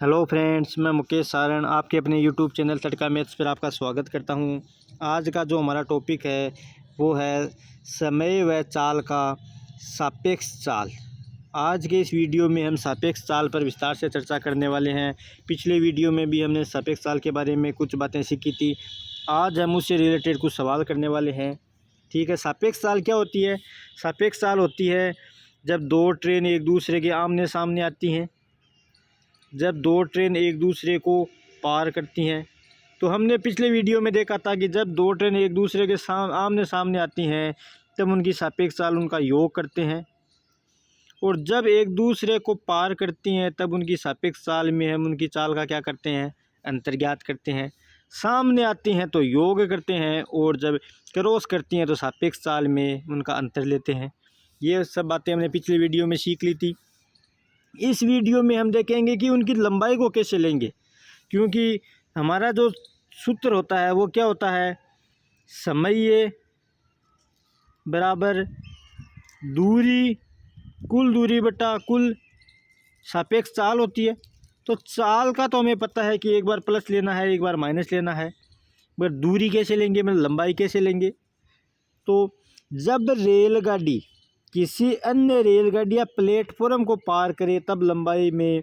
Hello friends, मैं मुकेश सारण आपके अपने यूट्यूब चैनल तड़का मैथ्स पर आपका स्वागत करता हूं। आज का जो हमारा टॉपिक है वो है समय व चाल का सापेक्ष चाल। आज के इस वीडियो में हम सापेक्ष चाल पर विस्तार से चर्चा करने वाले हैं। पिछले वीडियो में भी हमने सापेक्ष चाल के बारे में कुछ बातें सीखी थी। आज हम उससे रिलेटेड कुछ सवाल करने वाले हैं। ठीक है, सापेक्ष चाल क्या होती है? सापेक्ष चाल होती है जब दो ट्रेन एक दूसरे के आमने सामने आती हैं, जब दो ट्रेन एक दूसरे को पार करती हैं। तो हमने पिछले वीडियो में देखा था कि जब दो ट्रेन एक दूसरे के आमने सामने आती हैं तब उनकी सापेक्ष चाल उनका योग करते हैं, और जब एक दूसरे को पार करती हैं तब उनकी सापेक्ष चाल में हम उनकी चाल का क्या करते हैं, अंतर ज्ञात करते हैं। सामने आती हैं तो योग करते हैं, और जब क्रॉस करती हैं तो सापेक्ष चाल में उनका अंतर लेते हैं। ये सब बातें हमने पिछले वीडियो में सीख ली थी। इस वीडियो में हम देखेंगे कि उनकी लंबाई को कैसे लेंगे, क्योंकि हमारा जो सूत्र होता है वो क्या होता है, समय बराबर दूरी, कुल दूरी बटा कुल सापेक्ष चाल होती है। तो चाल का तो हमें पता है कि एक बार प्लस लेना है, एक बार माइनस लेना है, पर दूरी कैसे लेंगे, मतलब लंबाई कैसे लेंगे। तो जब रेलगाड़ी किसी अन्य रेलगाड़ी या प्लेटफॉर्म को पार करे तब लंबाई में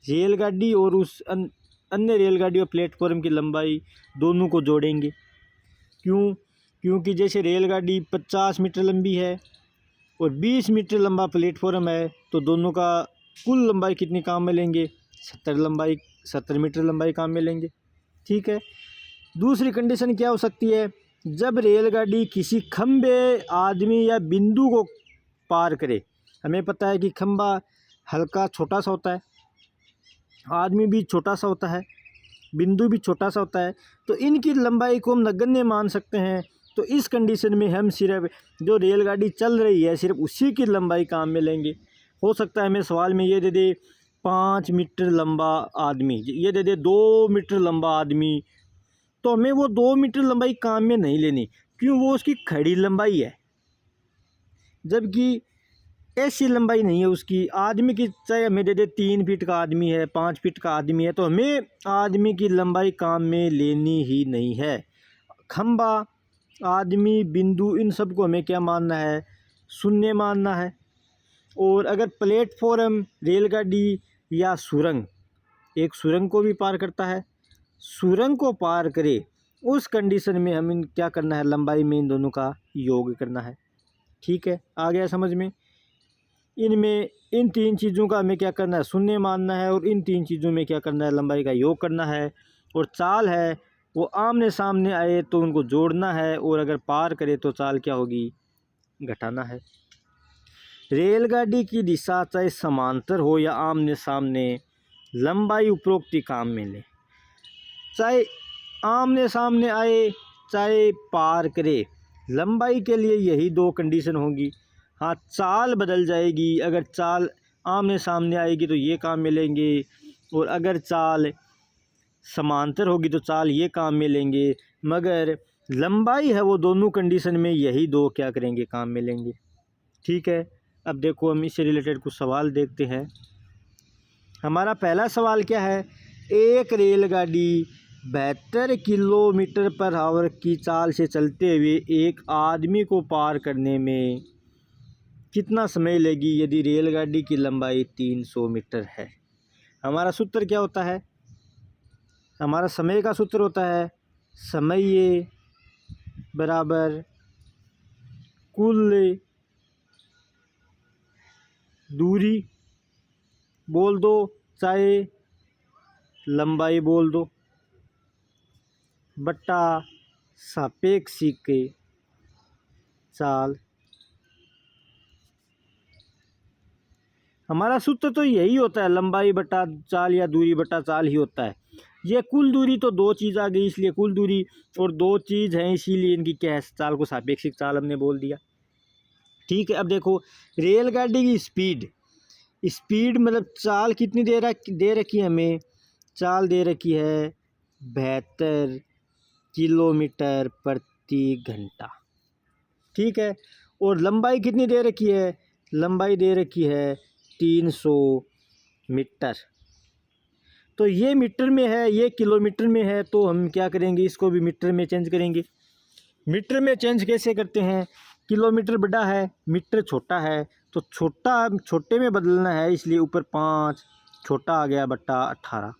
रेलगाड़ी और उस अन्य रेलगाड़ी और प्लेटफॉर्म की लंबाई दोनों को जोड़ेंगे। क्योंकि जैसे रेलगाड़ी 50 मीटर लंबी है और 20 मीटर लंबा प्लेटफॉर्म है, तो दोनों का कुल लंबाई कितनी काम में लेंगे, 70 मीटर लंबाई काम में लेंगे। ठीक है। दूसरी कंडीशन क्या हो सकती है, जब रेलगाड़ी किसी खंबे, आदमी या बिंदु को पार करे। हमें पता है कि खंबा हल्का छोटा सा होता है, आदमी भी छोटा सा होता है, बिंदु भी छोटा सा होता है, तो इनकी लंबाई को हम नगण्य मान सकते हैं। तो इस कंडीशन में हम सिर्फ जो रेलगाड़ी चल रही है सिर्फ उसी की लंबाई काम में लेंगे। हो सकता है हमें सवाल में ये दे दे 5 मीटर लंबा आदमी, ये दे दे 2 मीटर लंबा आदमी, तो हमें वो 2 मीटर लंबाई काम में नहीं लेनी, क्यों, वो उसकी खड़ी लंबाई है, जबकि ऐसी लंबाई नहीं है उसकी। आदमी की चाहे हमें दे दे 3 फीट का आदमी है, 5 फीट का आदमी है, तो हमें आदमी की लंबाई काम में लेनी ही नहीं है। खंबा, आदमी, बिंदु, इन सब को हमें क्या मानना है, शून्य मानना है। और अगर प्लेटफॉर्म, रेलगाड़ी या सुरंग, एक सुरंग को भी पार करता है, सुरंग को पार करे, उस कंडीशन में हमें क्या करना है, लंबाई में इन दोनों का योग करना है। ठीक है, आ गया समझ में। इनमें इन 3 चीज़ों का हमें क्या करना है, शून्य मानना है, और इन 3 चीज़ों में क्या करना है, लंबाई का योग करना है। और चाल है वो आमने सामने आए तो उनको जोड़ना है, और अगर पार करे तो चाल क्या होगी, घटाना है। रेलगाड़ी की दिशा चाहे समांतर हो या आमने सामने, लंबाई उपरोक्ति काम में ले। चाहे आमने सामने आए चाहे पार करे, लंबाई के लिए यही 2 कंडीशन होगी। हाँ, चाल बदल जाएगी, अगर चाल आमने सामने आएगी तो ये काम में लेंगे, और अगर चाल समांतर होगी तो चाल ये काम में लेंगे, मगर लंबाई है वो दोनों कंडीशन में यही 2 क्या करेंगे, काम में लेंगे। ठीक है, अब देखो हम इससे रिलेटेड कुछ सवाल देखते हैं। हमारा पहला सवाल क्या है, एक रेलगाड़ी 72 किलोमीटर पर आवर की चाल से चलते हुए एक आदमी को पार करने में कितना समय लेगी यदि रेलगाड़ी की लंबाई 300 मीटर है। हमारा सूत्र क्या होता है, हमारा समय का सूत्र होता है समय बराबर कुल दूरी बोल दो चाहे लंबाई बोल दो, बट्टा सापेक्षिक चाल। हमारा सूत्र तो यही होता है, लंबाई बटा चाल या दूरी बटा चाल ही होता है। ये कुल दूरी तो 2 चीज़ आ गई, इसलिए कुल दूरी, और 2 चीज़ हैं इसीलिए इनकी क्या है, चाल को सापेक्षिक चाल हमने बोल दिया। ठीक है, अब देखो रेलगाड़ी की स्पीड मतलब चाल कितनी दे रखी है हमें, चाल दे रखी है 72 किलोमीटर प्रति घंटा। ठीक है, और लंबाई कितनी दे रखी है, लंबाई दे रखी है 300 मीटर। तो ये मीटर में है, ये किलोमीटर में है, तो हम क्या करेंगे, इसको भी मीटर में चेंज करेंगे। मीटर में चेंज कैसे करते हैं, किलोमीटर बड़ा है, मीटर छोटा है, तो छोटे में बदलना है, इसलिए ऊपर 5 छोटा आ गया बट्टा 18,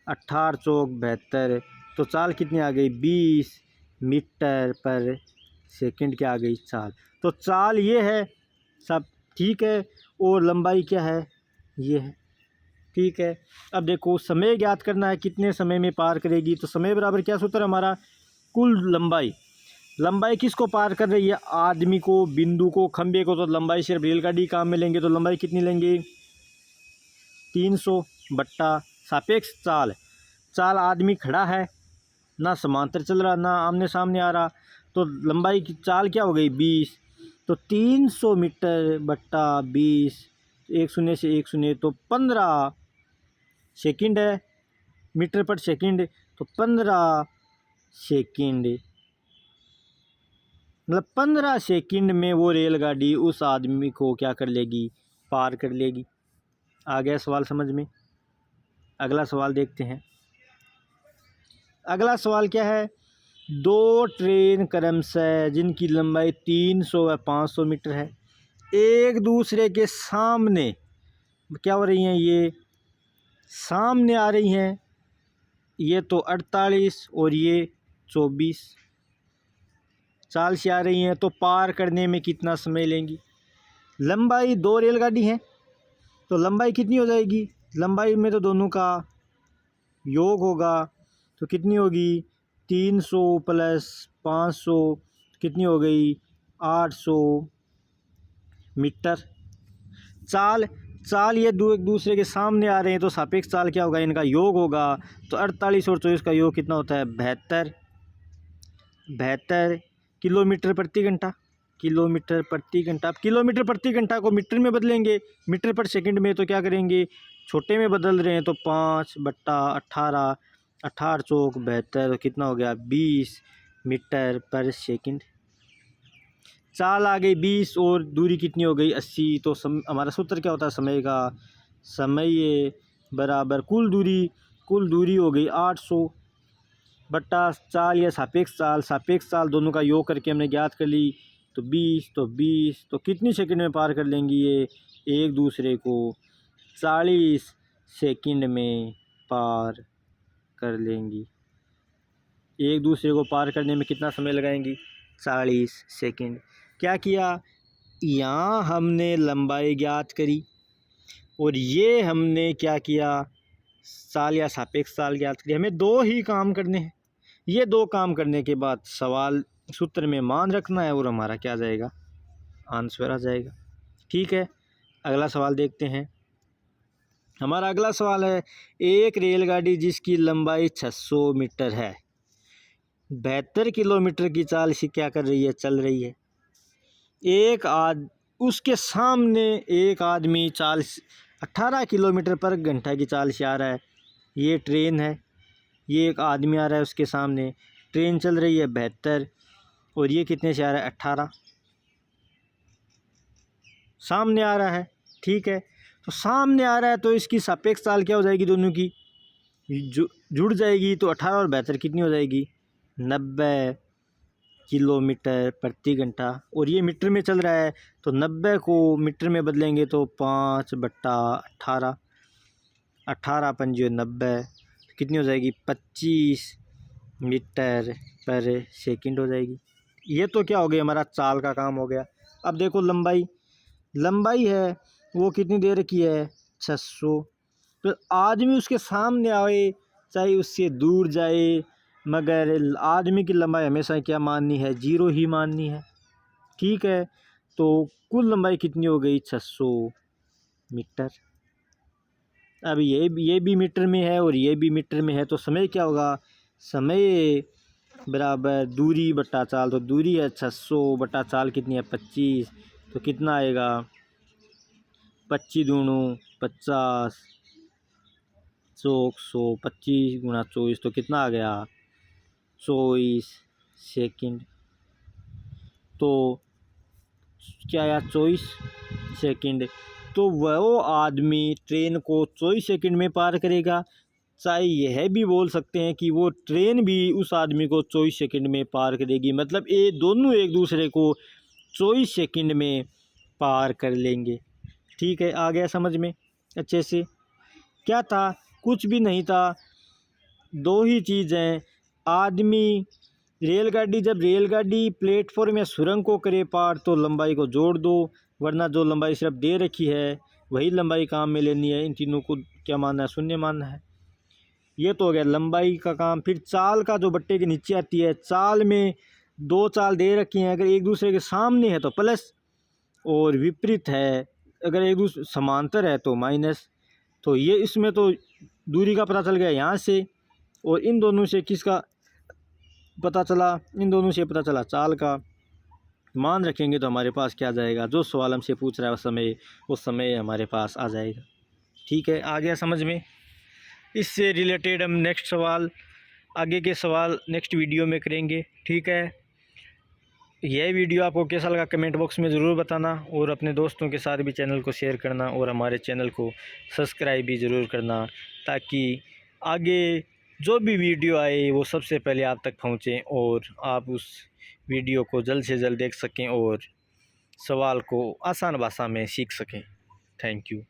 18 चौक 72, तो चाल कितनी आ गई 20 मीटर पर सेकंड क्या आ गई चाल। तो चाल ये है सब ठीक है, और लंबाई क्या है ये है, ठीक है। अब देखो समय ज्ञात करना है, कितने समय में पार करेगी, तो समय बराबर क्या सूत्र हमारा, कुल लंबाई। लंबाई किसको पार कर रही है, आदमी को, बिंदु को, खंबे को, तो लंबाई सिर्फ रेलगाड़ी काम में लेंगे, तो लंबाई कितनी लेंगे 300 बट्टा सापेक्ष चाल। चाल आदमी खड़ा है, ना समांतर चल रहा, ना आमने सामने आ रहा, तो लंबाई की चाल क्या हो गई 20, तो 300 मीटर बट्टा 20, एक शून्य से एक शून्य, तो 15 सेकंड है, मीटर पर सेकंड, तो 15 सेकंड, मतलब 15 सेकंड में वो रेलगाड़ी उस आदमी को क्या कर लेगी, पार कर लेगी। आ गया सवाल समझ में। अगला सवाल देखते हैं। अगला सवाल क्या है, दो ट्रेन क्रमशः जिनकी लंबाई 300 व 500 मीटर है, एक दूसरे के सामने क्या हो रही हैं, ये सामने आ रही हैं, ये तो 48 और ये 24 चाल से आ रही हैं, तो पार करने में कितना समय लेंगी। लंबाई दो रेलगाड़ी हैं, तो लंबाई कितनी हो जाएगी, लंबाई में तो दोनों का योग होगा, तो कितनी होगी 300 प्लस 500 कितनी हो गई 800 मीटर। चाल ये एक दूसरे के सामने आ रहे हैं, तो सापेक्ष चाल क्या होगा, इनका योग होगा, तो 48 और 24 का योग कितना होता है 72 किलोमीटर प्रति घंटा, किलोमीटर प्रति घंटा। अब किलोमीटर प्रति घंटा को मीटर में बदलेंगे, मीटर पर सेकंड में, तो क्या करेंगे, छोटे में बदल रहे हैं, तो 5 बट्टा 18, 18 चौक 72, कितना हो गया 20 मीटर पर सेकंड। चाल आ गई 20 और दूरी कितनी हो गई 80, तो हमारा सूत्र क्या होता है समय का, समय बराबर कुल दूरी हो गई 800 बट्टा चाल या सापेक्ष चाल दोनों का योग करके हमने ज्ञात कर ली, तो 20 तो कितनी सेकंड में पार कर लेंगी ये एक दूसरे को, 40 सेकंड में पार कर लेंगी। एक दूसरे को पार करने में कितना समय लगाएंगी 40 सेकंड। क्या किया, यहाँ हमने लंबाई ज्ञात करी और ये हमने क्या किया, चाल या सापेक्ष चाल ज्ञात करी। हमें दो ही काम करने हैं, ये दो काम करने के बाद सवाल सूत्र में मान रखना है और हमारा क्या आ जाएगा, आंसर आ जाएगा। ठीक है, अगला सवाल देखते हैं। हमारा अगला सवाल है, एक रेलगाड़ी जिसकी लंबाई 600 मीटर है, 72 किलोमीटर की चाल से क्या कर रही है, चल रही है। उसके सामने एक आदमी 18 किलोमीटर पर घंटा की चाल से आ रहा है। ये ट्रेन है, ये एक आदमी आ रहा है उसके सामने, ट्रेन चल रही है 72 और ये कितने से आ रहा है 18 सामने आ रहा है। ठीक है, तो सामने आ रहा है तो इसकी सापेक्ष चाल क्या हो जाएगी, दोनों की जुड़ जाएगी, तो 18 और 72 कितनी हो जाएगी 90 किलोमीटर प्रति घंटा। और ये मीटर में चल रहा है, तो 90 को मीटर में बदलेंगे तो 5 बट्टा 18, 18 पंजे 90, कितनी हो जाएगी 25 मीटर पर सेकंड हो जाएगी। ये तो क्या हो गया, हमारा चाल का काम हो गया। अब देखो लंबाई है वो कितनी दे रखी है 600, तो आदमी उसके सामने आए चाहे उससे दूर जाए, मगर आदमी की लंबाई हमेशा क्या माननी है, 0 ही माननी है। ठीक है, तो कुल लंबाई कितनी हो गई 600 मीटर। अब ये भी मीटर में है और ये भी मीटर में है, तो समय क्या होगा, समय बराबर दूरी बट्टा चाल, तो दूरी है 600 बट्टा चाल कितनी है 25, तो कितना आएगा 25 दूनू 50 चौक 100, 25 गुणा 24, तो कितना आ गया 24 सेकंड। तो क्या आया 24 सेकंड। तो वह आदमी ट्रेन को 24 सेकंड में पार करेगा, चाहे यह भी बोल सकते हैं कि वो ट्रेन भी उस आदमी को 24 सेकंड में पार करेगी। मतलब ये दोनों एक दूसरे को 24 सेकंड में पार कर लेंगे। ठीक है, आ गया समझ में अच्छे से। क्या था, कुछ भी नहीं था, दो ही चीज़ें। आदमी, रेलगाड़ी, जब रेलगाड़ी प्लेटफॉर्म या सुरंग को करे पार तो लंबाई को जोड़ दो, वरना जो लंबाई सिर्फ दे रखी है वही लंबाई काम में लेनी है। इन तीनों को क्या मानना है, शून्य मानना है। ये तो हो गया लंबाई का काम। फिर चाल का जो बट्टे के नीचे आती है, चाल में दो चाल दे रखी हैं, अगर एक दूसरे के सामने है तो प्लस, और विपरीत है अगर एक दूसरे समांतर है तो माइनस। तो ये इसमें तो दूरी का पता चल गया यहाँ से, और इन दोनों से किसका पता चला, इन दोनों से पता चला चाल का। मान रखेंगे तो हमारे पास क्या आ जाएगा, जो सवाल हमसे पूछ रहा है उस समय हमारे पास आ जाएगा। ठीक है, आ गया समझ में। इससे रिलेटेड हम नेक्स्ट सवाल, आगे के सवाल नेक्स्ट वीडियो में करेंगे। ठीक है, यह वीडियो आपको कैसा लगा कमेंट बॉक्स में ज़रूर बताना, और अपने दोस्तों के साथ भी चैनल को शेयर करना, और हमारे चैनल को सब्सक्राइब भी ज़रूर करना, ताकि आगे जो भी वीडियो आए वो सबसे पहले आप तक पहुँचें और आप उस वीडियो को जल्द से जल्द देख सकें और सवाल को आसान भाषा में सीख सकें। Thank you.